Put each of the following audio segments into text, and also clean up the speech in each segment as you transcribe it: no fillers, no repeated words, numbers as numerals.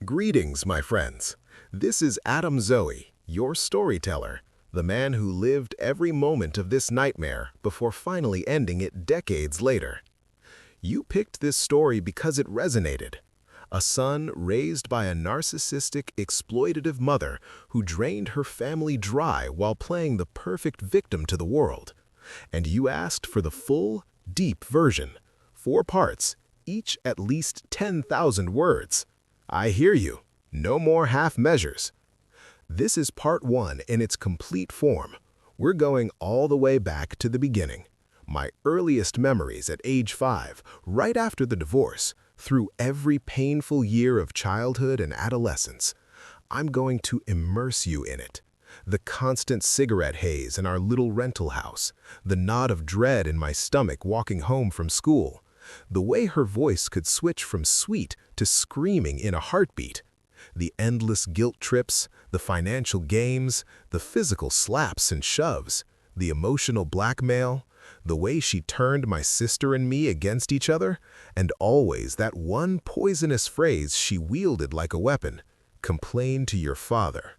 Greetings, my friends. This is Adam Zoe, your storyteller, the man who lived every moment of this nightmare before finally ending it decades later. You picked this story because it resonated. A son raised by a narcissistic, exploitative mother who drained her family dry while playing the perfect victim to the world. And you asked for the full, deep version. 4 parts, each at least 10,000 words. I hear you. No more half measures. This is part 1 in its complete form. We're going all the way back to the beginning. My earliest memories at age 5, right after the divorce, through every painful year of childhood and adolescence. I'm going to immerse you in it. The constant cigarette haze in our little rental house, the knot of dread in my stomach walking home from school, the way her voice could switch from sweet to screaming in a heartbeat, the endless guilt trips, the financial games, the physical slaps and shoves, the emotional blackmail, the way she turned my sister and me against each other, and always that one poisonous phrase she wielded like a weapon: complain to your father.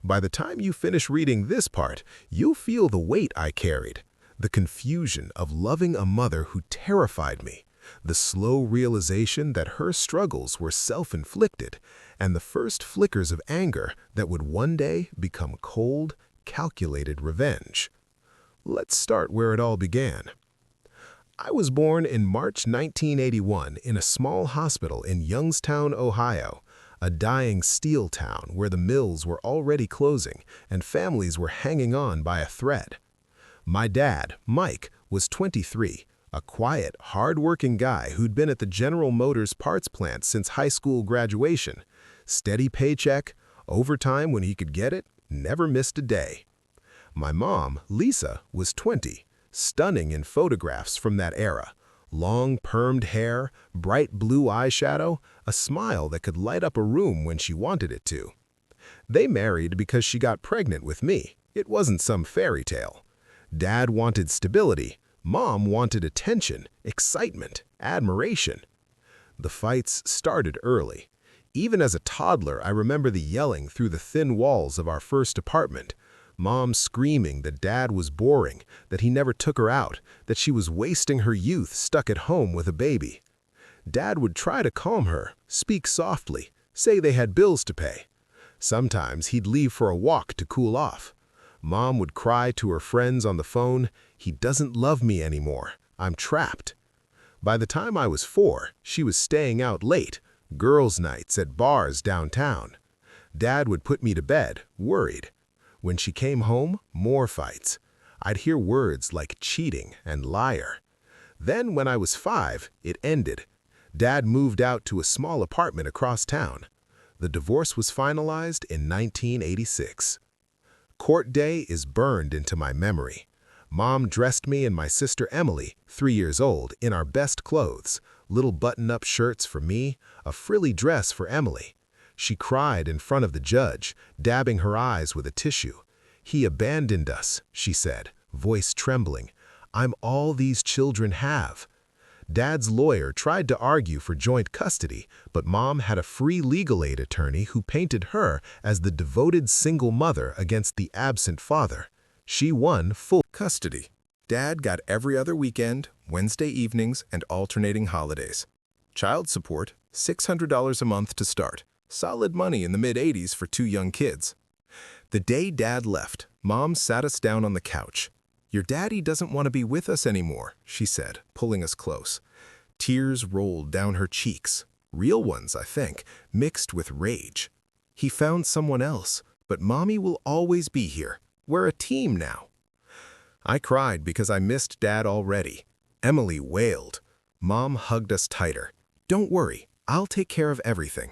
By the time you finish reading this part, you'll feel the weight I carried, the confusion of loving a mother who terrified me, the slow realization that her struggles were self-inflicted, and the first flickers of anger that would one day become cold, calculated revenge. Let's start where it all began. I was born in March 1981 in a small hospital in Youngstown, Ohio, a dying steel town where the mills were already closing and families were hanging on by a thread. My dad, Mike, was 23, a quiet, hard-working guy who'd been at the General Motors parts plant since high school graduation. Steady paycheck, overtime when he could get it, never missed a day. My mom, Lisa, was 20, stunning in photographs from that era. Long, permed hair, bright blue eyeshadow, a smile that could light up a room when she wanted it to. They married because she got pregnant with me. It wasn't some fairy tale. Dad wanted stability. Mom wanted attention, excitement, admiration. The fights started early. Even as a toddler, I remember the yelling through the thin walls of our first apartment. Mom screaming that Dad was boring, that he never took her out, that she was wasting her youth stuck at home with a baby. Dad would try to calm her, speak softly, say they had bills to pay. Sometimes he'd leave for a walk to cool off. Mom would cry to her friends on the phone, "He doesn't love me anymore. I'm trapped." By the time I was 4, she was staying out late, girls' nights at bars downtown. Dad would put me to bed, worried. When she came home, more fights. I'd hear words like cheating and liar. Then, when I was 5, it ended. Dad moved out to a small apartment across town. The divorce was finalized in 1986. Court day is burned into my memory. Mom dressed me and my sister Emily, 3 years old, in our best clothes, little button-up shirts for me, a frilly dress for Emily. She cried in front of the judge, dabbing her eyes with a tissue. "He abandoned us," she said, voice trembling. "I'm all these children have." Dad's lawyer tried to argue for joint custody, but Mom had a free legal aid attorney who painted her as the devoted single mother against the absent father. She won full custody. Dad got every other weekend, Wednesday evenings, and alternating holidays. Child support, $600 a month to start. Solid money in the mid-80s for 2 young kids. The day Dad left, Mom sat us down on the couch. "Your daddy doesn't want to be with us anymore," she said, pulling us close. Tears rolled down her cheeks, real ones, I think, mixed with rage. "He found someone else, but Mommy will always be here. We're a team now." I cried because I missed Dad already. Emily wailed. Mom hugged us tighter. "Don't worry, I'll take care of everything."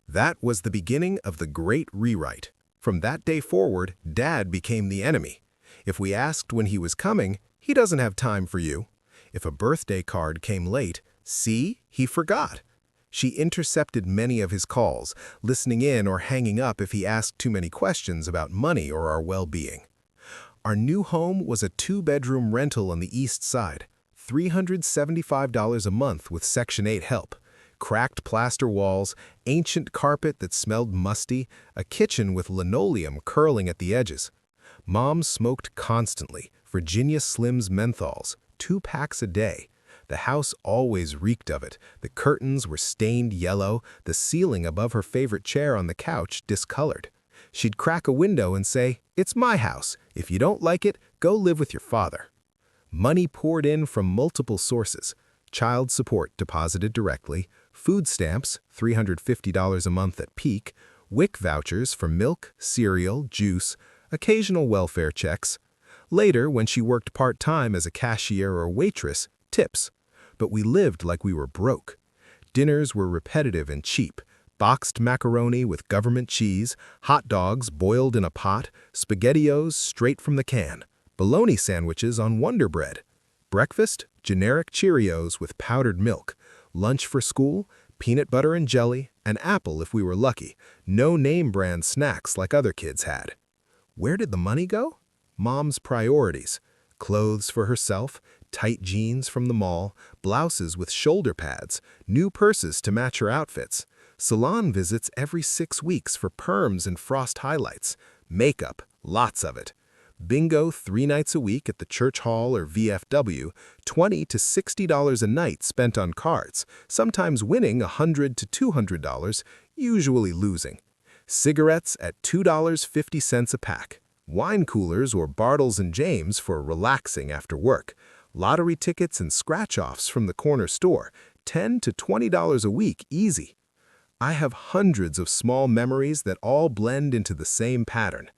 That was the beginning of the great rewrite. From that day forward, Dad became the enemy. If we asked when he was coming, "He doesn't have time for you." If a birthday card came late, "See, he forgot." She intercepted many of his calls, listening in or hanging up if he asked too many questions about money or our well-being. Our new home was a 2-bedroom rental on the east side, $375 a month with Section 8 help. Cracked plaster walls, ancient carpet that smelled musty, a kitchen with linoleum curling at the edges. Mom smoked constantly, Virginia Slims menthols, 2 packs a day. The house always reeked of it. The curtains were stained yellow, the ceiling above her favorite chair on the couch discolored. She'd crack a window and say, "It's my house. If you don't like it, go live with your father." Money poured in from multiple sources. Child support deposited directly, food stamps, $350 a month at peak, WIC vouchers for milk, cereal, juice, occasional welfare checks. Later, when she worked part-time as a cashier or waitress, tips. But we lived like we were broke. Dinners were repetitive and cheap. Boxed macaroni with government cheese, hot dogs boiled in a pot, SpaghettiOs straight from the can, bologna sandwiches on Wonder Bread. Breakfast, generic Cheerios with powdered milk. Lunch for school, peanut butter and jelly, an apple if we were lucky. No name brand snacks like other kids had. Where did the money go? Mom's priorities. Clothes for herself, tight jeans from the mall, blouses with shoulder pads, new purses to match her outfits. Salon visits every 6 weeks for perms and frost highlights. Makeup, lots of it. Bingo 3 nights a week at the church hall or VFW, $20 to $60 a night spent on cards, sometimes winning $100 to $200, usually losing. Cigarettes at $2.50 a pack. Wine coolers or Bartles and James for relaxing after work. Lottery tickets and scratch-offs from the corner store, $10 to $20 a week easy. I have hundreds of small memories that all blend into the same pattern.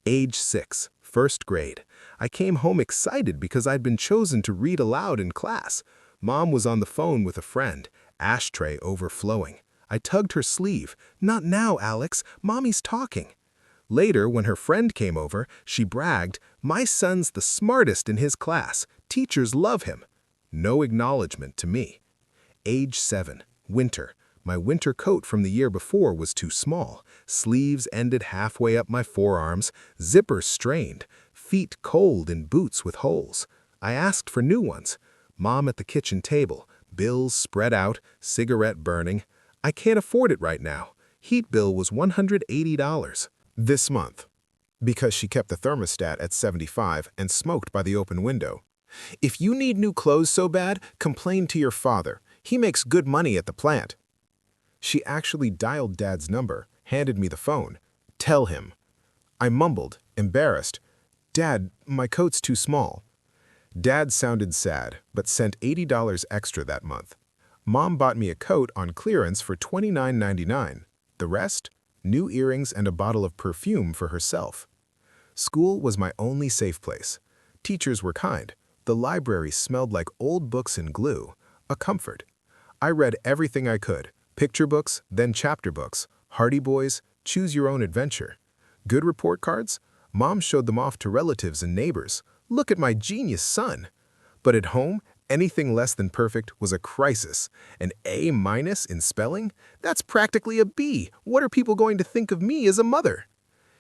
Age 6, first grade. I came home excited because I'd been chosen to read aloud in class. Mom was on the phone with a friend, ashtray overflowing. I tugged her sleeve. "Not now, Alex. Mommy's talking." Later, when her friend came over, she bragged, "My son's the smartest in his class. Teachers love him." No acknowledgement to me. Age 7, winter. My winter coat from the year before was too small. Sleeves ended halfway up my forearms, zippers strained, feet cold in boots with holes. I asked for new ones. Mom at the kitchen table, bills spread out, cigarette burning. "I can't afford it right now." Heat bill was $180 this month, because she kept the thermostat at 75 and smoked by the open window. "If you need new clothes so bad, complain to your father. He makes good money at the plant." She actually dialed Dad's number, handed me the phone. "Tell him." I mumbled, embarrassed, "Dad, my coat's too small." Dad sounded sad, but sent $80 extra that month. Mom bought me a coat on clearance for $29.99. The rest? New earrings and a bottle of perfume for herself. School was my only safe place. Teachers were kind. The library smelled like old books and glue, a comfort. I read everything I could. Picture books, then chapter books, Hardy Boys, Choose Your Own Adventure. Good report cards? Mom showed them off to relatives and neighbors. "Look at my genius son." But at home, anything less than perfect was a crisis. An A- in spelling? That's practically a B. What are people going to think of me as a mother?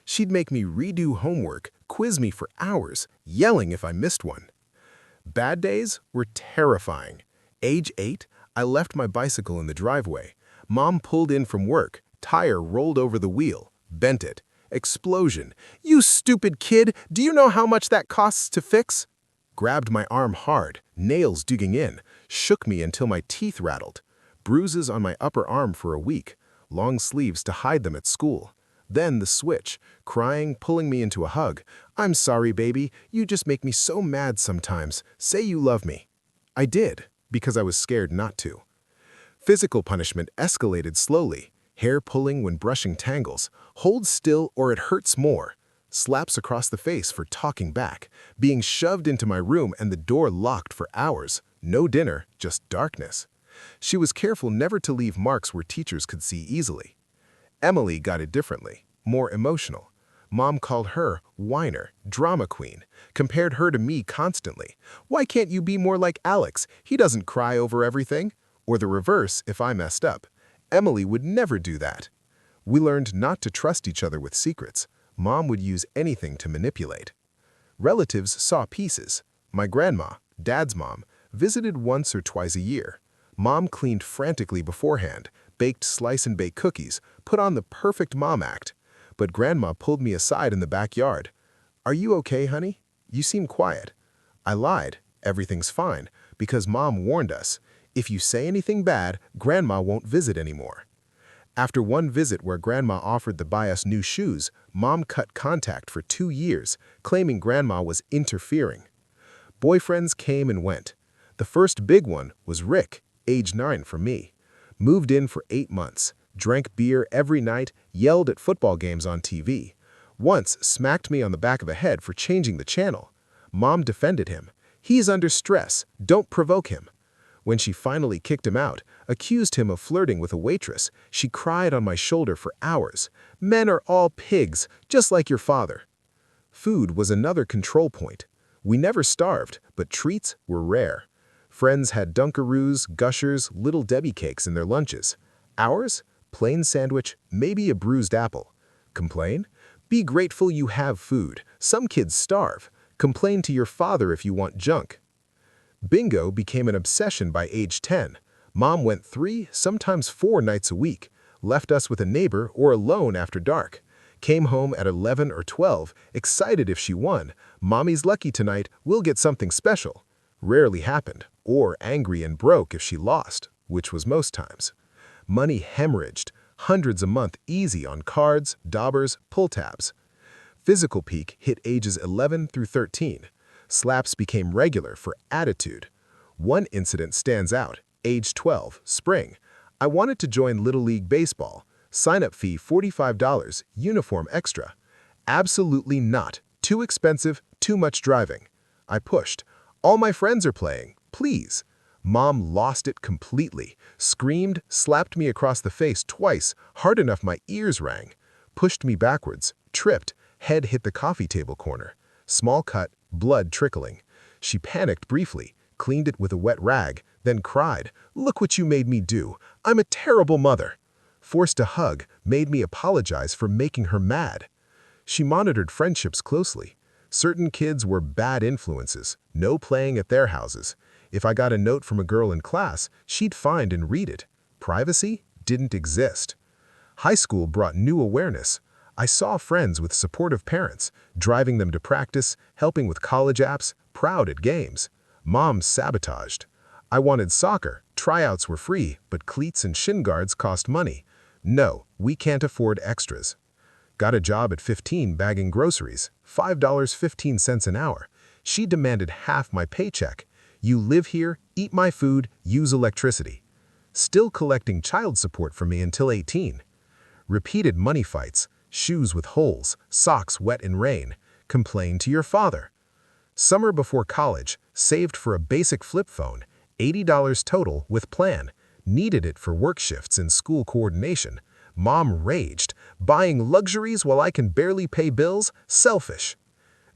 She'd make me redo homework, quiz me for hours, yelling if I missed one. Bad days were terrifying. Age 8, I left my bicycle in the driveway. Mom pulled in from work, tire rolled over the wheel, bent it. Explosion. "You stupid kid, do you know how much that costs to fix?" Grabbed my arm hard, nails digging in, shook me until my teeth rattled. Bruises on my upper arm for a week, long sleeves to hide them at school. Then the switch, crying, pulling me into a hug. "I'm sorry, baby, you just make me so mad sometimes. Say you love me." I did, because I was scared not to. Physical punishment escalated slowly. Hair pulling when brushing tangles. Hold still or it hurts more. Slaps across the face for talking back. Being shoved into my room and the door locked for hours. No dinner, just darkness. She was careful never to leave marks where teachers could see easily. Emily got it differently, more emotional. Mom called her whiner, drama queen, compared her to me constantly. "Why can't you be more like Alex? He doesn't cry over everything." Or the reverse if I messed up. Emily would never do that. We learned not to trust each other with secrets. Mom would use anything to manipulate. Relatives saw pieces. My grandma, Dad's mom, visited once or twice a year. Mom cleaned frantically beforehand, baked slice-and-bake cookies, put on the perfect mom act. But Grandma pulled me aside in the backyard. "Are you okay, honey? You seem quiet." I lied. "Everything's fine," because Mom warned us. If you say anything bad, Grandma won't visit anymore. After one visit where Grandma offered to buy us new shoes, Mom cut contact for 2 years, claiming Grandma was interfering. Boyfriends came and went. The first big one was Rick, age 9 for me. Moved in for 8 months, drank beer every night, yelled at football games on TV. Once smacked me on the back of the head for changing the channel. Mom defended him. "He's under stress. Don't provoke him." When she finally kicked him out, accused him of flirting with a waitress, she cried on my shoulder for hours. "Men are all pigs, just like your father." Food was another control point. We never starved, but treats were rare. Friends had Dunkaroos, Gushers, Little Debbie cakes in their lunches. Ours? Plain sandwich, maybe a bruised apple. Complain? Be grateful you have food. Some kids starve. Complain to your father if you want junk. Bingo became an obsession by age 10. Mom went 3, sometimes 4 nights a week, left us with a neighbor or alone after dark. Came home at 11 or 12, excited if she won. "Mommy's lucky tonight, we'll get something special." Rarely happened, or angry and broke if she lost, which was most times. Money hemorrhaged, hundreds a month easy on cards, daubers, pull tabs. Physical peak hit ages 11 through 13. Slaps became regular for attitude. One incident stands out. Age 12, spring. I wanted to join Little League Baseball. Sign-up fee $45, uniform extra. Absolutely not. Too expensive, too much driving. I pushed. "All my friends are playing. Please." Mom lost it completely. Screamed, slapped me across the face twice, hard enough my ears rang. Pushed me backwards, tripped, head hit the coffee table corner. Small cut, blood trickling. She panicked briefly, cleaned it with a wet rag, then cried, "Look what you made me do. I'm a terrible mother." Forced a hug, made me apologize for making her mad. She monitored friendships closely. Certain kids were bad influences, no playing at their houses. If I got a note from a girl in class, she'd find and read it. Privacy didn't exist. High school brought new awareness. I saw friends with supportive parents, driving them to practice, helping with college apps, proud at games. Mom sabotaged. I wanted soccer, tryouts were free, but cleats and shin guards cost money. "No, we can't afford extras." Got a job at 15 bagging groceries, $5.15 an hour. She demanded half my paycheck. "You live here, eat my food, use electricity." Still collecting child support from me until 18. Repeated money fights. Shoes with holes, socks wet in rain. Complain to your father. Summer before college, saved for a basic flip phone, $80 total with plan. Needed it for work shifts and school coordination. Mom raged, "Buying luxuries while I can barely pay bills? Selfish."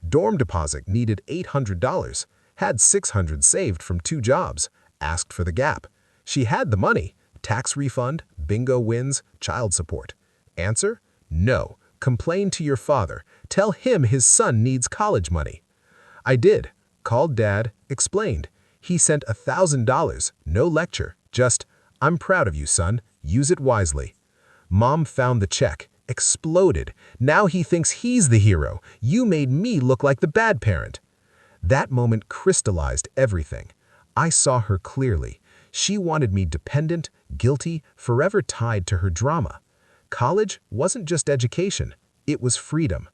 Dorm deposit needed $800. Had $600 saved from 2 jobs. Asked for the gap. She had the money. Tax refund, bingo wins, child support. Answer? No. Complain to your father. Tell him his son needs college money. I did. Called Dad, explained. He sent $1,000, no lecture, just, "I'm proud of you, son. Use it wisely." Mom found the check, exploded. "Now he thinks he's the hero. You made me look like the bad parent." That moment crystallized everything. I saw her clearly. She wanted me dependent, guilty, forever tied to her drama. College wasn't just education, it was freedom.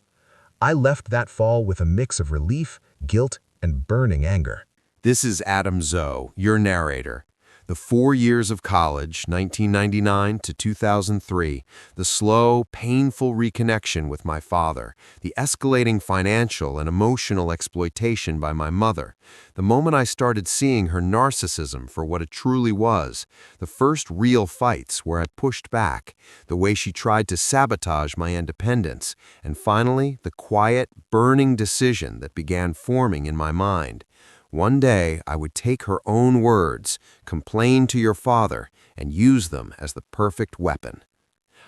I left that fall with a mix of relief, guilt, and burning anger. This is Adam Zoe, your narrator. The 4 years of college, 1999 to 2003, the slow, painful reconnection with my father, the escalating financial and emotional exploitation by my mother, the moment I started seeing her narcissism for what it truly was, the first real fights where I pushed back, the way she tried to sabotage my independence, and finally, the quiet, burning decision that began forming in my mind. One day, I would take her own words, "Complain to your father," and use them as the perfect weapon.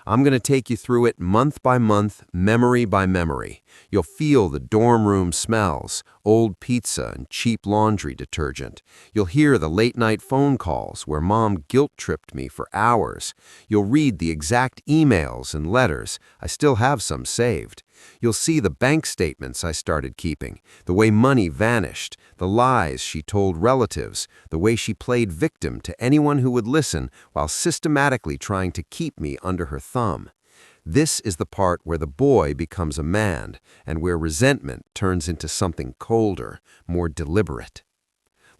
I'm going to take you through it month by month, memory by memory. You'll feel the dorm room smells, old pizza and cheap laundry detergent. You'll hear the late-night phone calls where Mom guilt-tripped me for hours. You'll read the exact emails and letters. I still have some saved. You'll see the bank statements I started keeping, the way money vanished, the lies she told relatives, the way she played victim to anyone who would listen while systematically trying to keep me under her thumb. This is the part where the boy becomes a man and where resentment turns into something colder, more deliberate.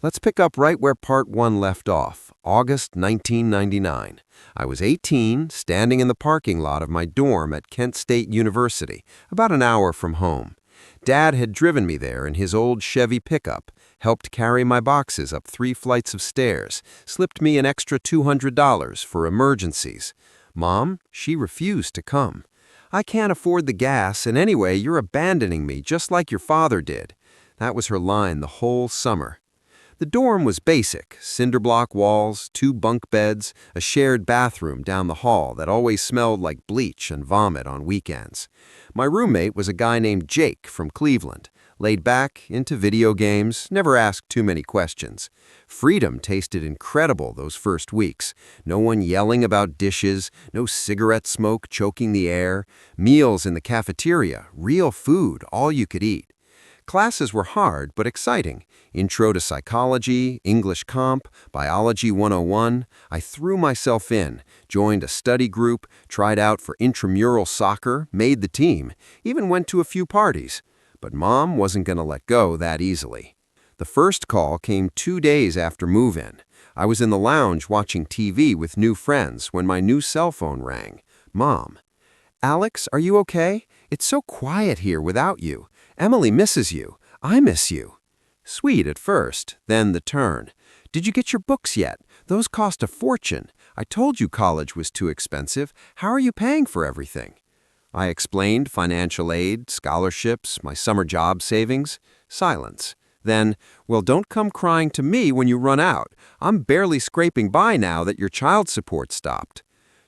Let's pick up right where part 1 left off, August 1999. I was 18, standing in the parking lot of my dorm at Kent State University, about an hour from home. Dad had driven me there in his old Chevy pickup, helped carry my boxes up 3 flights of stairs, slipped me an extra $200 for emergencies. Mom, she refused to come. "I can't afford the gas, and anyway, you're abandoning me just like your father did." That was her line the whole summer. The dorm was basic, cinder block walls, 2 bunk beds, a shared bathroom down the hall that always smelled like bleach and vomit on weekends. My roommate was a guy named Jake from Cleveland, laid back, into video games, never asked too many questions. Freedom tasted incredible those first weeks. No one yelling about dishes, no cigarette smoke choking the air, meals in the cafeteria, real food, all you could eat. Classes were hard but exciting. Intro to Psychology, English Comp, Biology 101. I threw myself in, joined a study group, tried out for intramural soccer, made the team, even went to a few parties. But Mom wasn't going to let go that easily. The first call came 2 days after move-in. I was in the lounge watching TV with new friends when my new cell phone rang. Mom. "Alex, are you okay? It's so quiet here without you. Emily misses you. I miss you." Sweet at first, then the turn. "Did you get your books yet? Those cost a fortune. I told you college was too expensive. How are you paying for everything?" I explained financial aid, scholarships, my summer job savings. Silence. Then, "Well, don't come crying to me when you run out. I'm barely scraping by now that your child support stopped."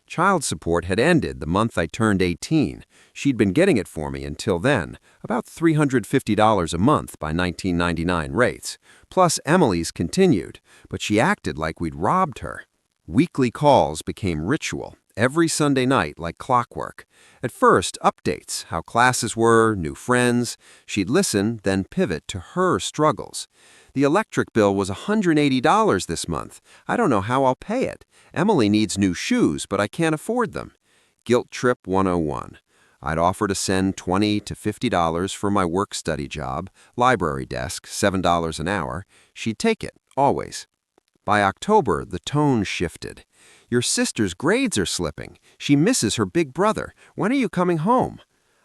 Child support had ended the month I turned 18. She'd been getting it for me until then, about $350 a month by 1999 rates. Plus Emily's continued, but she acted like we'd robbed her. Weekly calls became ritual, every Sunday night like clockwork. At first, updates, how classes were, new friends. She'd listen, then pivot to her struggles. "The electric bill was $180 this month. I don't know how I'll pay it. Emily needs new shoes, but I can't afford them." Guilt trip 101. I'd offer to send $20 to $50 for my work-study job, library desk, $7 an hour. She'd take it, always. By October, the tone shifted. "Your sister's grades are slipping. She misses her big brother. When are you coming home?"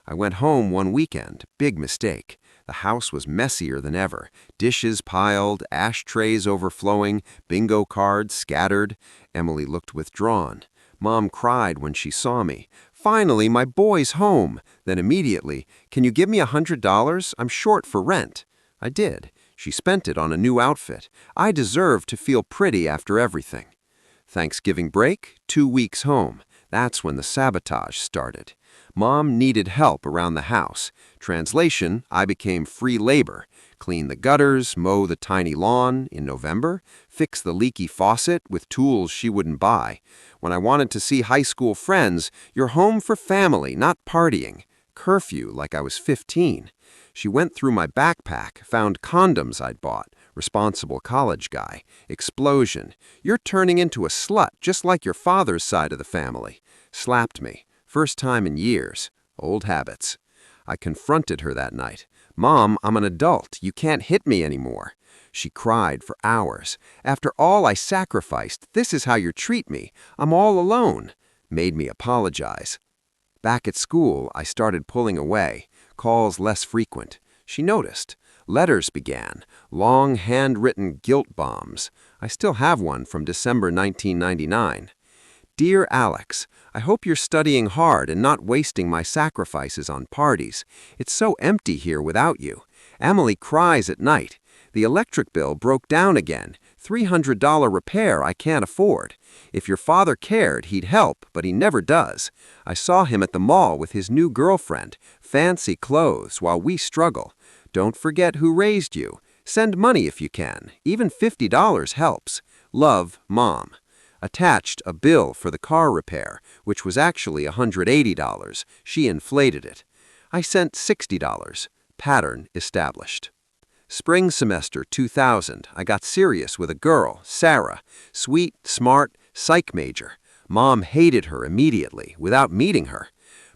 I went home one weekend. Big mistake. The house was messier than ever. Dishes piled, ashtrays overflowing, bingo cards scattered. Emily looked withdrawn. Mom cried when she saw me. "Finally, my boy's home." Then immediately, "Can you give me $100? I'm short for rent." I did. She spent it on a new outfit. I deserved to feel pretty after everything. Thanksgiving break, 2 weeks home. That's when the sabotage started. Mom needed help around the house. Translation, I became free labor. Clean the gutters, mow the tiny lawn in November, fix the leaky faucet with tools she wouldn't buy. When I wanted to see high school friends, "You're home for family, not partying." Curfew like I was 15. She went through my backpack, found condoms I'd bought. Responsible college guy. Explosion. "You're turning into a slut, just like your father's side of the family." Slapped me. First time in years. Old habits. I confronted her that night. "Mom, I'm an adult. You can't hit me anymore." She cried for hours. "After all I sacrificed, this is how you treat me. I'm all alone." Made me apologize. Back at school, I started pulling away. Calls less frequent. She noticed. Letters began. Long handwritten guilt bombs. I still have one from December 1999. "Dear Alex, I hope you're studying hard and not wasting my sacrifices on parties. It's so empty here without you. Emily cries at night. The electric bill broke down again. $300 repair I can't afford. If your father cared, he'd help, but he never does. I saw him at the mall with his new girlfriend. Fancy clothes while we struggle. Don't forget who raised you. Send money if you can. Even $50 helps. Love, Mom. Attached, a bill for the car repair, which was actually $180. She inflated it. I sent $60. Pattern established. Spring semester 2000, I got serious with a girl, Sarah. Sweet, smart, psych major. Mom hated her immediately, without meeting her.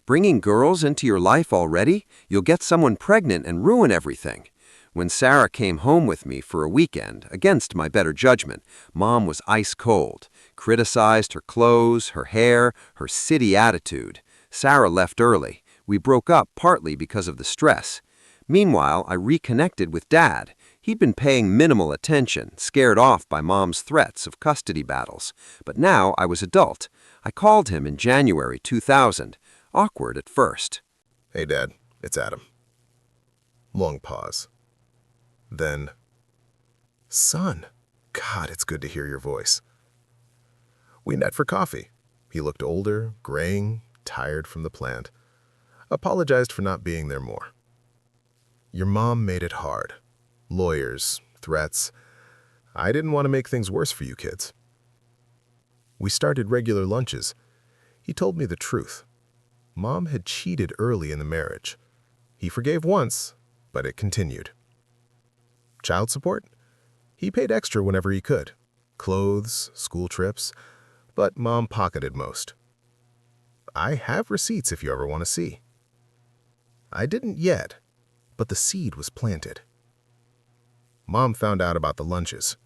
Bringing girls into your life already? You'll get someone pregnant and ruin everything. When Sarah came home with me for a weekend, against my better judgment, Mom was ice cold. Criticized her clothes, her hair, her city attitude. Sarah left early. We broke up partly because of the stress. Meanwhile, I reconnected with Dad. He'd been paying minimal attention, scared off by Mom's threats of custody battles. But now I was adult. I called him in January 2000. Awkward at first. Hey, Dad, it's Adam. Long pause. Then, Son, God, it's good to hear your voice. We met for coffee. He looked older, graying, tired from the plant. Apologized for not being there more. Your mom made it hard. Lawyers, threats. I didn't want to make things worse for you kids. We started regular lunches. He told me the truth. Mom had cheated early in the marriage. He forgave once, but it continued. Child support? He paid extra whenever he could. Clothes, school trips, but Mom pocketed most. I have receipts if you ever want to see. I didn't yet, but the seed was planted. Mom found out about the lunches.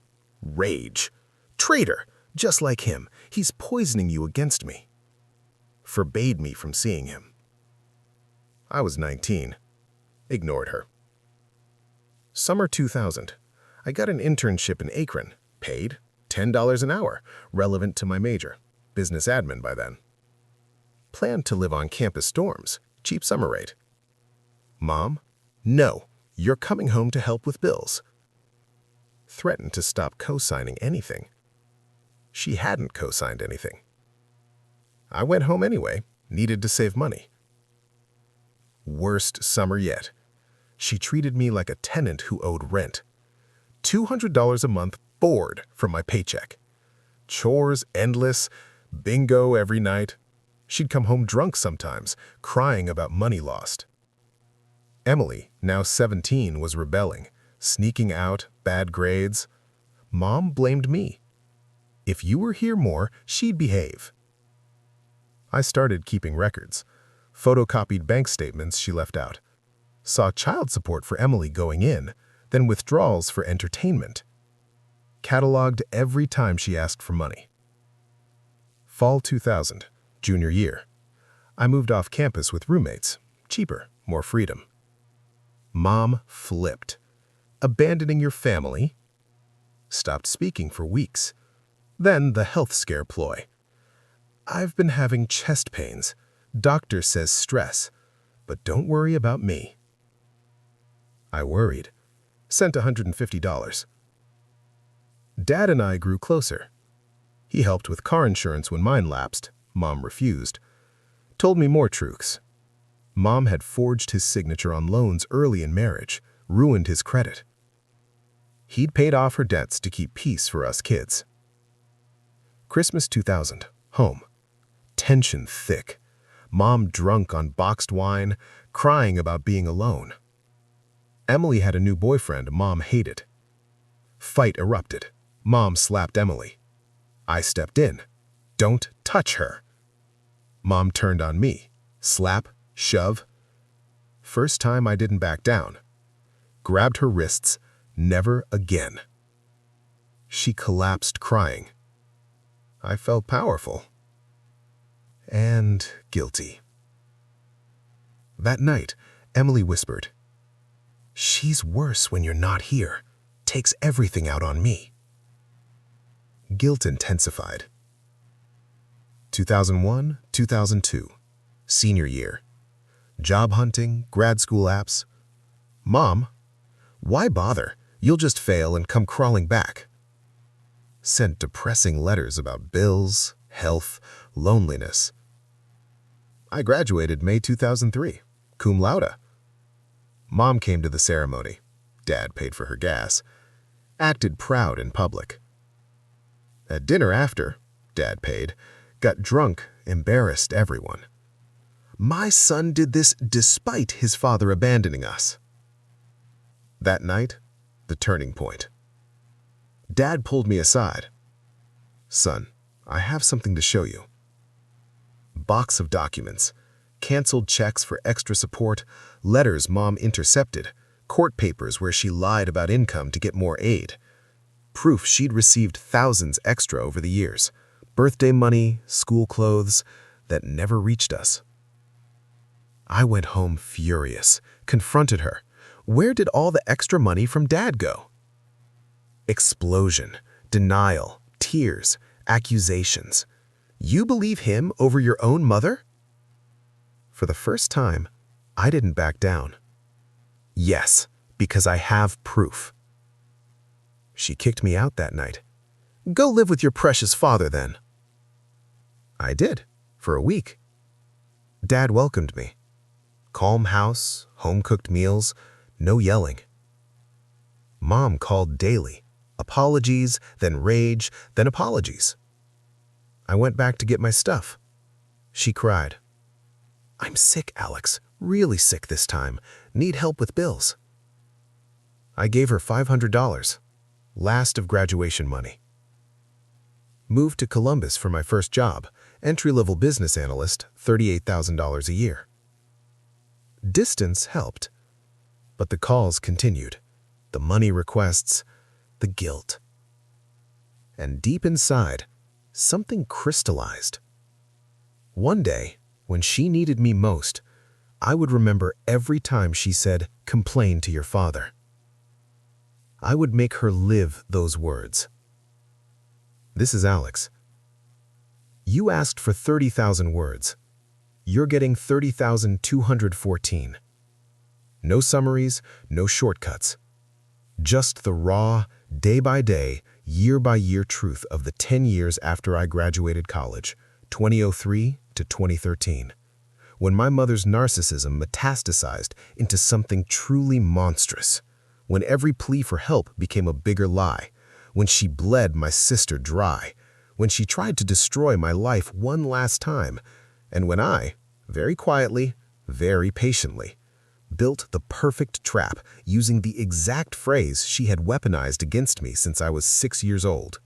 Rage. Traitor! Just like him, he's poisoning you against me. Forbade me from seeing him. I was 19. Ignored her. Summer 2000. I got an internship in Akron. Paid $10 an hour, relevant to my major. Business admin by then. Planned to live on campus dorms. Cheap summer rate. Mom? No. You're coming home to help with bills. Threatened to stop co-signing anything. She hadn't co-signed anything. I went home anyway. Needed to save money. Worst summer yet. She treated me like a tenant who owed rent. $200 a month board from my paycheck. Chores endless, bingo every night. She'd come home drunk sometimes, crying about money lost. Emily, now 17, was rebelling, sneaking out, bad grades. Mom blamed me. If you were here more, she'd behave. I started keeping records, photocopied bank statements she left out. Saw child support for Emily going in, then withdrawals for entertainment. Cataloged every time she asked for money. Fall 2000, junior year. I moved off campus with roommates. Cheaper, more freedom. Mom flipped. Abandoning your family? Stopped speaking for weeks. Then the health scare ploy. I've been having chest pains. Doctor says stress. But don't worry about me. I worried. Sent $150. Dad and I grew closer. He helped with car insurance when mine lapsed. Mom refused. Told me more truths. Mom had forged his signature on loans early in marriage, ruined his credit. He'd paid off her debts to keep peace for us kids. Christmas 2000, home. Tension thick. Mom drunk on boxed wine, crying about being alone. Emily had a new boyfriend Mom hated. Fight erupted. Mom slapped Emily. I stepped in. Don't touch her. Mom turned on me. Slap, shove. First time I didn't back down. Grabbed her wrists. Never again. She collapsed crying. I felt powerful. And guilty. That night, Emily whispered, "She's worse when you're not here. Takes everything out on me." Guilt intensified. 2001, 2002, senior year. Job hunting, grad school apps. Mom, why bother? You'll just fail and come crawling back. Sent depressing letters about bills, health, loneliness. I graduated May 2003, cum laude. Mom came to the ceremony. Dad paid for her gas. Acted proud in public. At dinner after, Dad paid, got drunk, embarrassed everyone. My son did this despite his father abandoning us. That night, the turning point. Dad pulled me aside. Son, I have something to show you. Box of documents, canceled checks for extra support, letters Mom intercepted, court papers where she lied about income to get more aid. Proof she'd received thousands extra over the years. Birthday money, school clothes, that never reached us. I went home furious, confronted her. Where did all the extra money from Dad go? Explosion, denial, tears, accusations. You believe him over your own mother? For the first time, I didn't back down. Yes, because I have proof. She kicked me out that night. Go live with your precious father then. I did, for a week. Dad welcomed me. Calm house, home-cooked meals, no yelling. Mom called daily. Apologies, then rage, then apologies. I went back to get my stuff. She cried. I'm sick, Alex. Really sick this time. Need help with bills. I gave her $500. Last of graduation money. Moved to Columbus for my first job, entry-level business analyst, $38,000 a year. Distance helped, but the calls continued, the money requests, the guilt. And deep inside, something crystallized. One day, when she needed me most, I would remember every time she said, "Complain to your father." I would make her live those words. This is Alex. You asked for 30,000 words. You're getting 30,214. No summaries, no shortcuts. Just the raw, day-by-day, year-by-year truth of the 10 years after I graduated college, 2003 to 2013, when my mother's narcissism metastasized into something truly monstrous, when every plea for help became a bigger lie, when she bled my sister dry, when she tried to destroy my life one last time, and when I, very quietly, very patiently, built the perfect trap using the exact phrase she had weaponized against me since I was 6 years old.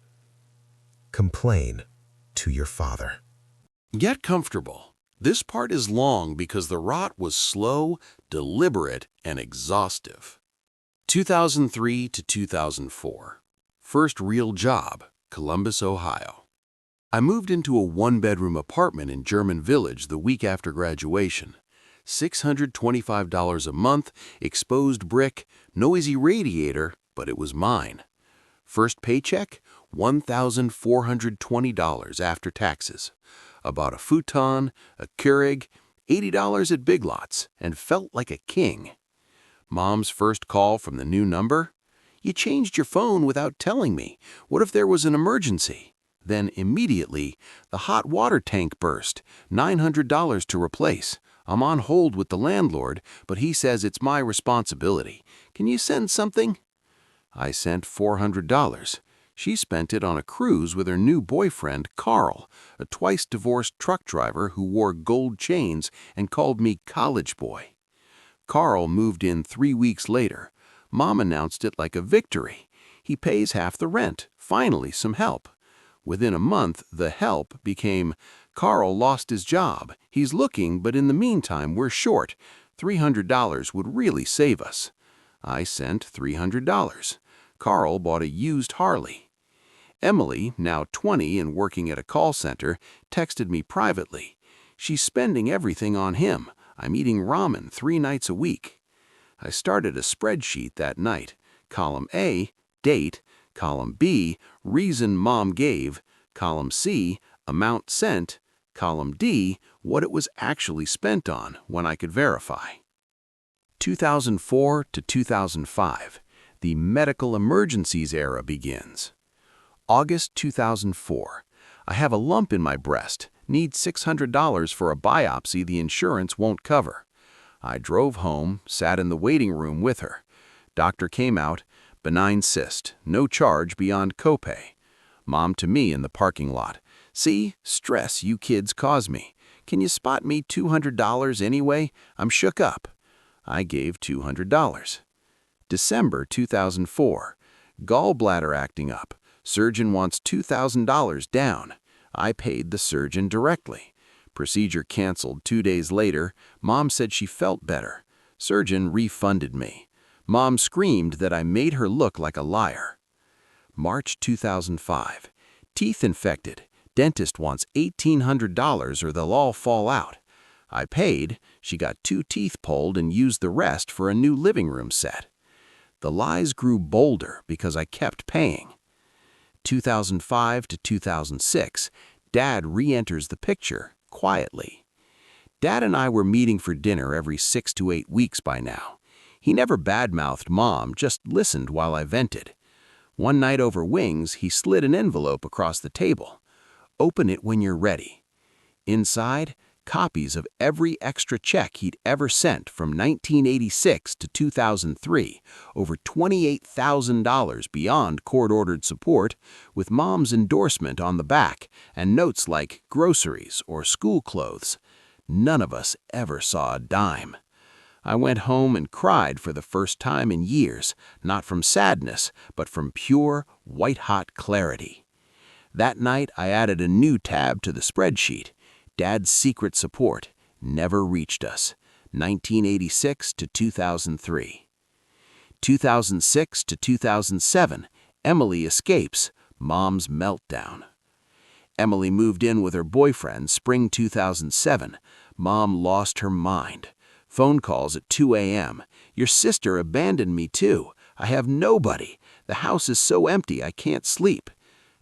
Complain to your father. Get comfortable. This part is long because the rot was slow, deliberate, and exhaustive. 2003 to 2004. First real job, Columbus, Ohio. I moved into a one-bedroom apartment in German Village the week after graduation. $625 a month, exposed brick, noisy radiator, but it was mine. First paycheck, $1,420 after taxes. I bought a futon, a Keurig, $80 at Big Lots, and felt like a king. Mom's first call from the new number? You changed your phone without telling me. What if there was an emergency? Then immediately, the hot water tank burst, $900 to replace. I'm on hold with the landlord, but he says it's my responsibility. Can you send something? I sent $400. She spent it on a cruise with her new boyfriend, Carl, a twice-divorced truck driver who wore gold chains and called me college boy. Carl moved in 3 weeks later. Mom announced it like a victory. He pays half the rent. Finally, some help. Within a month, the help became, Carl lost his job. He's looking, but in the meantime, we're short. $300 would really save us. I sent $300. Carl bought a used Harley. Emily, now 20 and working at a call center, texted me privately. She's spending everything on him. I'm eating ramen 3 nights a week. I started a spreadsheet that night. Column A, date. Column B, reason Mom gave. Column C, amount sent. Column D, what it was actually spent on when I could verify. 2004 to 2005. The medical emergencies era begins. August 2004. I have a lump in my breast. Need $600 for a biopsy the insurance won't cover. I drove home, sat in the waiting room with her. Doctor came out, benign cyst, no charge beyond copay. Mom to me in the parking lot. See, stress you kids cause me. Can you spot me $200 anyway? I'm shook up. I gave $200. December 2004. Gallbladder acting up. Surgeon wants $2,000 down. I paid the surgeon directly. Procedure canceled 2 days later. Mom said she felt better. Surgeon refunded me. Mom screamed that I made her look like a liar. March 2005. Teeth infected. Dentist wants $1,800 or they'll all fall out. I paid. She got 2 teeth pulled and used the rest for a new living room set. The lies grew bolder because I kept paying. 2005 to 2006, Dad re-enters the picture, quietly. Dad and I were meeting for dinner every 6 to 8 weeks by now. He never badmouthed Mom, just listened while I vented. One night over wings, he slid an envelope across the table. Open it when you're ready. Inside, copies of every extra check he'd ever sent from 1986 to 2003, over $28,000 beyond court-ordered support, with Mom's endorsement on the back and notes like groceries or school clothes. None of us ever saw a dime. I went home and cried for the first time in years, not from sadness, but from pure, white-hot clarity. That night, I added a new tab to the spreadsheet. Dad's secret support never reached us. 1986 to 2003. 2006 to 2007, Emily escapes. Mom's meltdown. Emily moved in with her boyfriend spring 2007. Mom lost her mind. Phone calls at 2 a.m. Your sister abandoned me too. I have nobody. The house is so empty I can't sleep.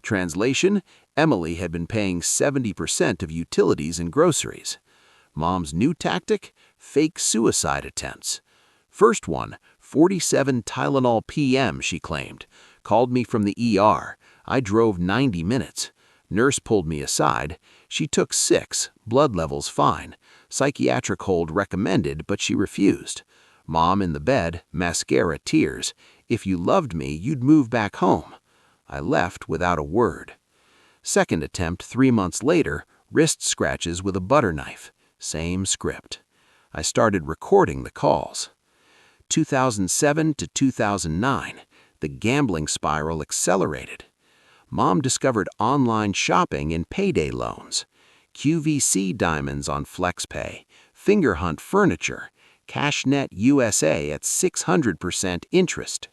Translation: Emily had been paying 70% of utilities and groceries. Mom's new tactic? Fake suicide attempts. First one, 47 Tylenol PM, she claimed. Called me from the ER. I drove 90 minutes. Nurse pulled me aside. She took 6, blood levels fine. Psychiatric hold recommended, but she refused. Mom in the bed, mascara tears. If you loved me, you'd move back home. I left without a word. Second attempt 3 months later, wrist scratches with a butter knife. Same script. I started recording the calls. 2007 to 2009, the gambling spiral accelerated. Mom discovered online shopping and payday loans. QVC diamonds on FlexPay, Finger Hunt Furniture, CashNet USA at 600% interest.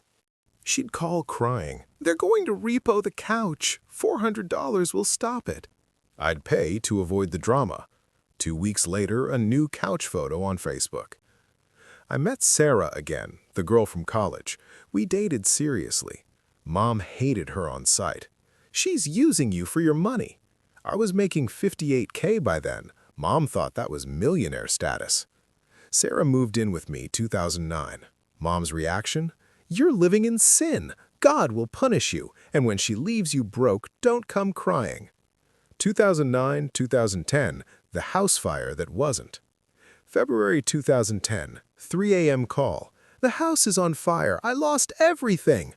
She'd call crying. They're going to repo the couch. $400 will stop it. I'd pay to avoid the drama. 2 weeks later, a new couch photo on Facebook. I met Sarah again, the girl from college. We dated seriously. Mom hated her on sight. She's using you for your money. I was making $58K by then. Mom thought that was millionaire status. Sarah moved in with me 2009. Mom's reaction? You're living in sin. God will punish you, and when she leaves you broke, don't come crying. 2009-2010, the house fire that wasn't. February 2010, 3 a.m. call. The house is on fire. I lost everything.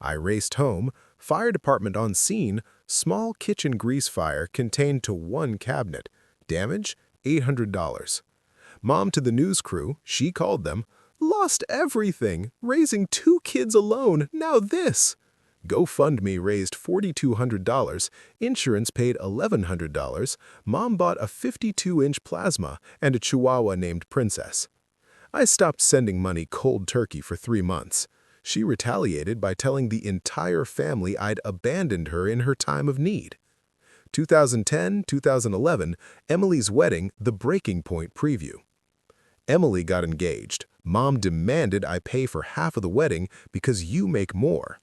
I raced home. Fire department on scene. Small kitchen grease fire contained to 1 cabinet. Damage? $800. Mom to the news crew. She called them. Lost everything. Raising 2 kids alone. Now this. GoFundMe raised $4,200. Insurance paid $1,100. Mom bought a 52-inch plasma and a chihuahua named Princess. I stopped sending money cold turkey for 3 months. She retaliated by telling the entire family I'd abandoned her in her time of need. 2010-2011, Emily's wedding, the breaking point preview. Emily got engaged. Mom demanded I pay for half of the wedding because you make more.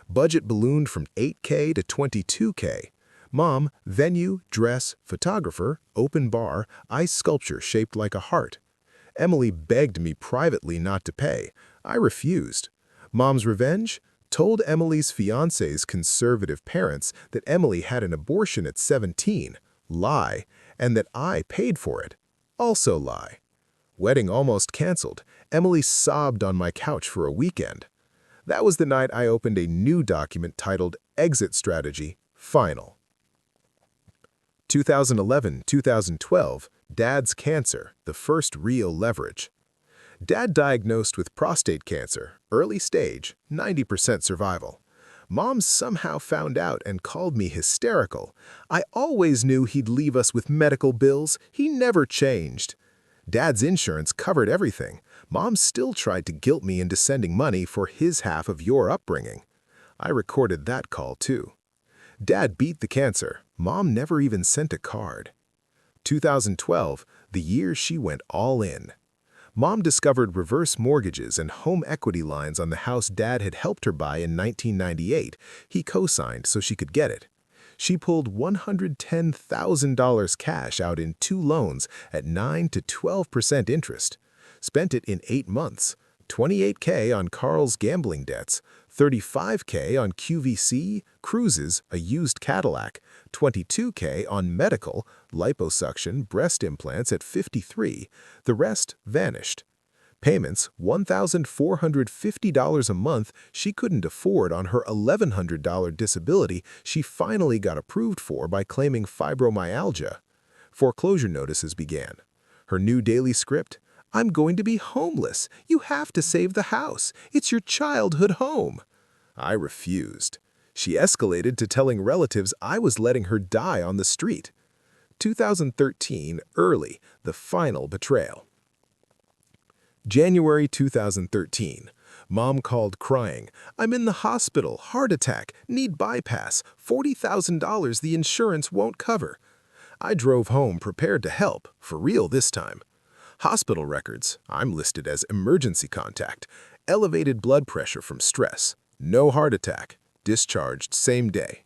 Budget ballooned from $8K to $22K. Mom, venue, dress, photographer, open bar, ice sculpture shaped like a heart. Emily begged me privately not to pay. I refused. Mom's revenge? Told Emily's fiancé's conservative parents that Emily had an abortion at 17. Lie. And that I paid for it. Also lie. Wedding almost canceled. Emily sobbed on my couch for a weekend. That was the night I opened a new document titled Exit Strategy, Final. 2011-2012, Dad's Cancer, the first real leverage. Dad diagnosed with prostate cancer, early stage, 90% survival. Mom somehow found out and called me hysterical. I always knew he'd leave us with medical bills. He never changed. Dad's insurance covered everything. Mom still tried to guilt me into sending money for his half of your upbringing. I recorded that call too. Dad beat the cancer. Mom never even sent a card. 2012, the year she went all in. Mom discovered reverse mortgages and home equity lines on the house Dad had helped her buy in 1998. He co-signed so she could get it. She pulled $110,000 cash out in 2 loans at 9 to 12% interest. Spent it in 8 months. $28K on Carl's gambling debts, $35K on QVC, cruises, a used Cadillac, $22K on medical, liposuction, breast implants at 53. The rest vanished. Payments, $1,450 a month she couldn't afford on her $1,100 disability she finally got approved for by claiming fibromyalgia. Foreclosure notices began. Her new daily script, "I'm going to be homeless. You have to save the house. It's your childhood home." I refused. She escalated to telling relatives I was letting her die on the street. 2013, early, the final betrayal. January 2013. Mom called crying. "I'm in the hospital, heart attack, need bypass, $40,000 the insurance won't cover." I drove home prepared to help, for real this time. Hospital records, I'm listed as emergency contact. Elevated blood pressure from stress. No heart attack. Discharged same day.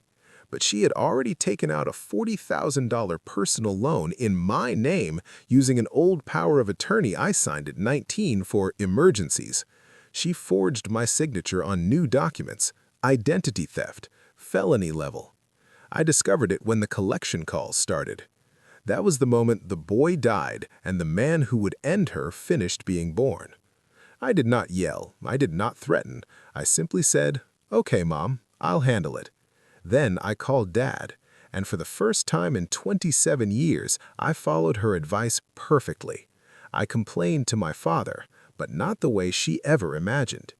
But she had already taken out a $40,000 personal loan in my name using an old power of attorney I signed at 19 for emergencies. She forged my signature on new documents, identity theft, felony level. I discovered it when the collection calls started. That was the moment the boy died and the man who would end her finished being born. I did not yell, I did not threaten. I simply said, "Okay, Mom, I'll handle it." Then I called Dad, and for the first time in 27 years, I followed her advice perfectly. I complained to my father, but not the way she ever imagined.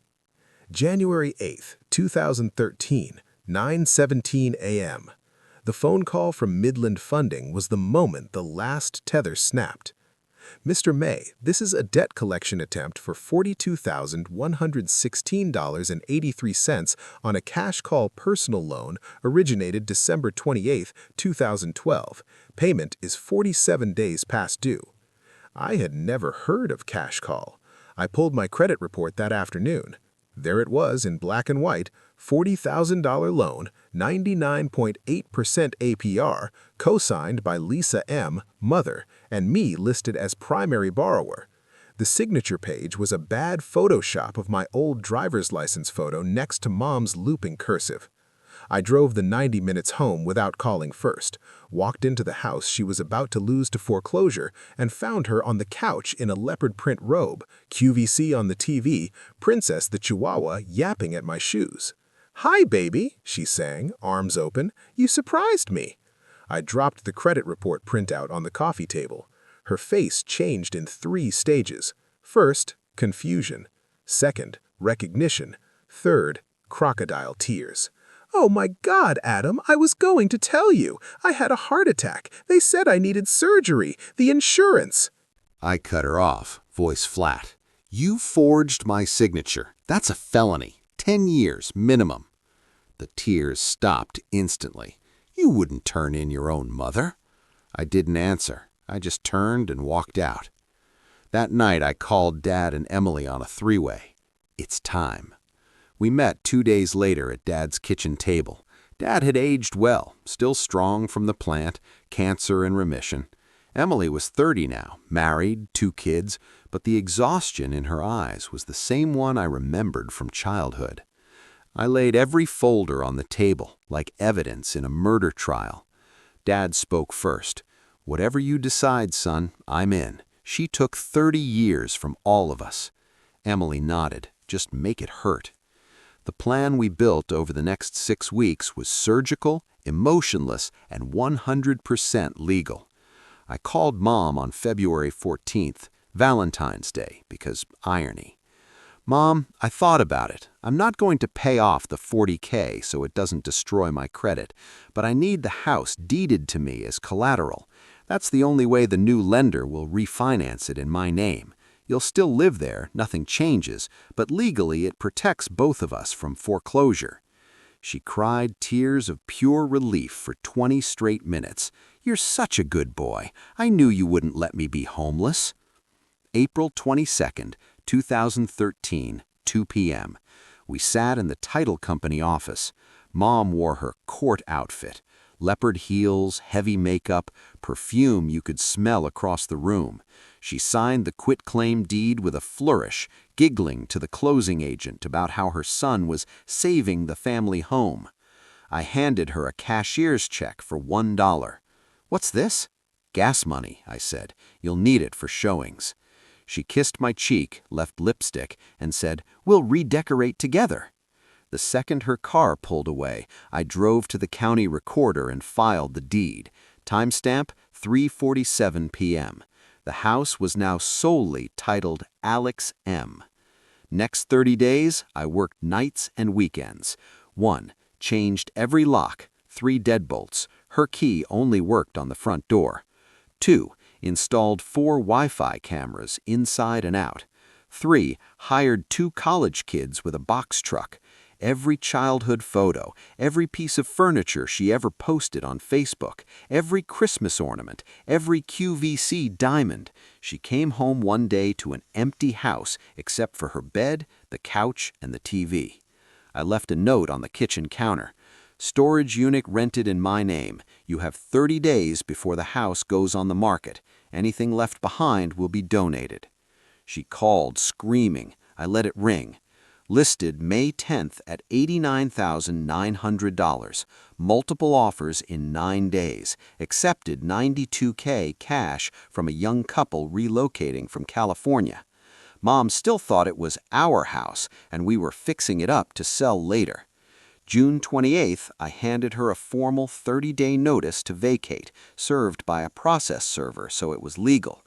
January 8, 2013, 9:17 a.m. The phone call from Midland Funding was the moment the last tether snapped. "Mr. May, this is a debt collection attempt for $42,116.83 on a cash call personal loan originated December 28, 2012. Payment is 47 days past due." I had never heard of cash call. I pulled my credit report that afternoon. There it was in black and white, $40,000 loan, 99.8% APR, co-signed by Lisa M., mother, and me listed as primary borrower. The signature page was a bad Photoshop of my old driver's license photo next to Mom's looping cursive. I drove the 90 minutes home without calling first, walked into the house she was about to lose to foreclosure, and found her on the couch in a leopard print robe, QVC on the TV, Princess the Chihuahua yapping at my shoes. "Hi, baby," she sang, arms open. "You surprised me." I dropped the credit report printout on the coffee table. Her face changed in 3 stages. First, confusion. Second, recognition. Third, crocodile tears. "Oh my God, Adam, I was going to tell you. I had a heart attack. They said I needed surgery. The insurance." I cut her off, voice flat. "You forged my signature. That's a felony. 10 years minimum." The tears stopped instantly. "You wouldn't turn in your own mother." I didn't answer. I just turned and walked out. That night I called Dad and Emily on a 3-way. It's time. We met 2 days later at Dad's kitchen table. Dad had aged well, still strong from the plant, cancer in remission. Emily was 30 now, married, 2 kids, but the exhaustion in her eyes was the same one I remembered from childhood. I laid every folder on the table, like evidence in a murder trial. Dad spoke first. "Whatever you decide, son, I'm in. She took 30 years from all of us." Emily nodded. "Just make it hurt." The plan we built over the next 6 weeks was surgical, emotionless, and 100% legal. I called Mom on February 14th, Valentine's Day, because irony. "Mom, I thought about it. I'm not going to pay off the $40K so it doesn't destroy my credit, but I need the house deeded to me as collateral. That's the only way the new lender will refinance it in my name. You'll still live there, nothing changes, but legally it protects both of us from foreclosure." She cried tears of pure relief for 20 straight minutes. "You're such a good boy. I knew you wouldn't let me be homeless." April 22nd, 2013, 2 p.m. We sat in the title company office. Mom wore her court outfit. Leopard heels, heavy makeup, perfume you could smell across the room. She signed the quitclaim deed with a flourish, giggling to the closing agent about how her son was saving the family home. I handed her a cashier's check for $1. "What's this?" "Gas money," I said. "You'll need it for showings." She kissed my cheek, left lipstick, and said, "We'll redecorate together." The second her car pulled away, I drove to the county recorder and filed the deed. Timestamp 3:47 p.m. The house was now solely titled Alex M. Next 30 days, I worked nights and weekends. 1. Changed every lock, 3 deadbolts. Her key only worked on the front door. 2. Installed 4 Wi-Fi cameras inside and out. 3. Hired 2 college kids with a box truck. Every childhood photo, every piece of furniture she ever posted on Facebook, every Christmas ornament, every QVC diamond. She came home one day to an empty house except for her bed, the couch, and the TV. I left a note on the kitchen counter. "Storage unit rented in my name. You have 30 days before the house goes on the market. Anything left behind will be donated." She called, screaming. I let it ring. Listed May 10th at $89,900. Multiple offers in 9 days. Accepted $92K cash from a young couple relocating from California. Mom still thought it was our house, and we were fixing it up to sell later. June 28th, I handed her a formal 30-day notice to vacate, served by a process server so it was legal.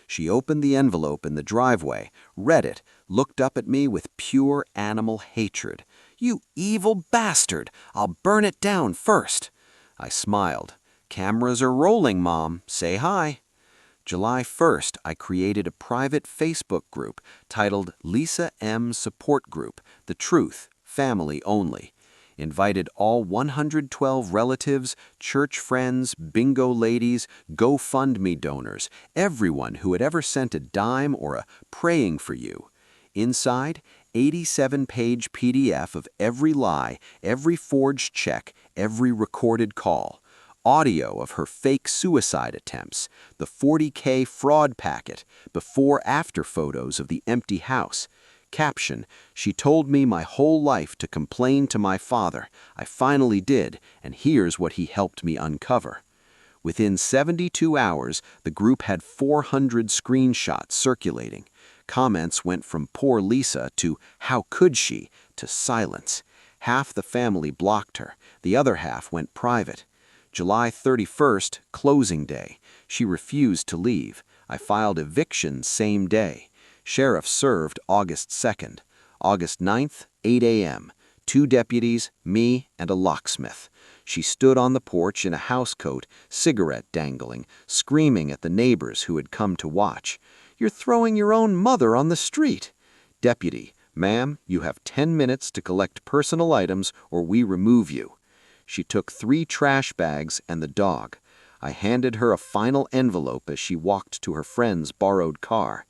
She opened the envelope in the driveway, read it, looked up at me with pure animal hatred. "You evil bastard! I'll burn it down first." I smiled. "Cameras are rolling, Mom. Say hi." July 1st, I created a private Facebook group titled Lisa M. Support Group, The Truth, Family Only. Invited all 112 relatives, church friends, bingo ladies, GoFundMe donors, everyone who had ever sent a dime or a praying for you. Inside, 87-page PDF of every lie, every forged check, every recorded call. Audio of her fake suicide attempts, the $40K fraud packet, before-after photos of the empty house. Caption, "She told me my whole life to complain to my father. I finally did, and here's what he helped me uncover." Within 72 hours, the group had 400 screenshots circulating. Comments went from "poor Lisa" to "how could she" to silence. Half the family blocked her. The other half went private. July 31st, closing day. She refused to leave. I filed eviction same day. Sheriff served August 2nd. August 9th, 8 a.m. 2 deputies, me, and a locksmith. She stood on the porch in a housecoat, cigarette dangling, screaming at the neighbors who had come to watch. "You're throwing your own mother on the street." Deputy, "Ma'am, you have 10 minutes to collect personal items or we remove you." She took 3 trash bags and the dog. I handed her a final envelope as she walked to her friend's borrowed car.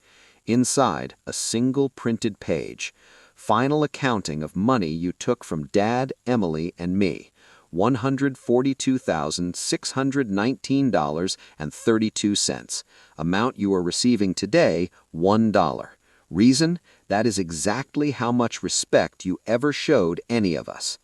Inside, a single printed page. "Final accounting of money you took from Dad, Emily, and me. $142,619.32. Amount you are receiving today, $1. Reason? That is exactly how much respect you ever showed any of us.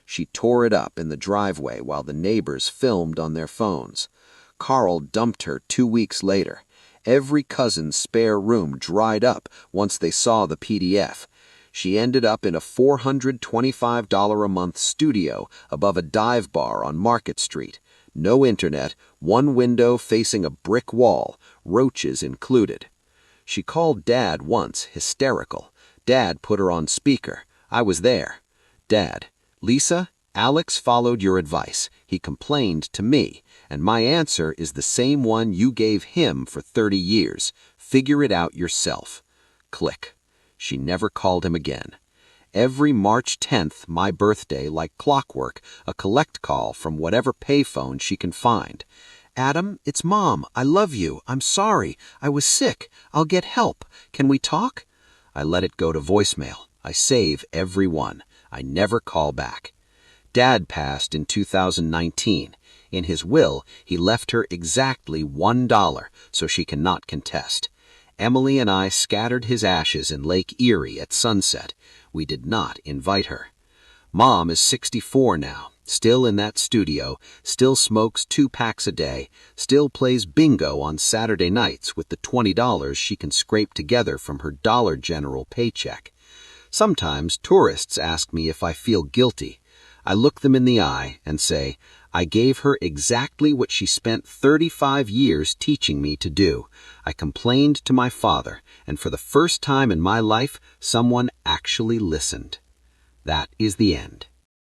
She tore it up in the driveway while the neighbors filmed on their phones. Carl dumped her 2 weeks later. Every cousin's spare room dried up once they saw the PDF. She ended up in a $425 a month studio above a dive bar on Market Street. No internet, one window facing a brick wall, roaches included. She called Dad once, hysterical. Dad put her on speaker. I was there. Dad: "Lisa, Alex followed your advice. He complained to me, and my answer is the same one you gave him for 30 years. Figure it out yourself." Click. She never called him again. Every March 10th, my birthday, like clockwork, a collect call from whatever payphone she can find. "Adam, it's Mom. I love you. I'm sorry. I was sick. I'll get help. Can we talk?" I let it go to voicemail. I save every one. I never call back. Dad passed in 2019. In his will, he left her exactly $1, so she cannot contest. Emily and I scattered his ashes in Lake Erie at sunset. We did not invite her. Mom is 64 now, still in that studio, still smokes 2 packs a day, still plays bingo on Saturday nights with the $20 she can scrape together from her Dollar General paycheck. Sometimes tourists ask me if I feel guilty. I look them in the eye and say, I gave her exactly what she spent 35 years teaching me to do. I complained to my father, and for the first time in my life, someone actually listened. That is the end.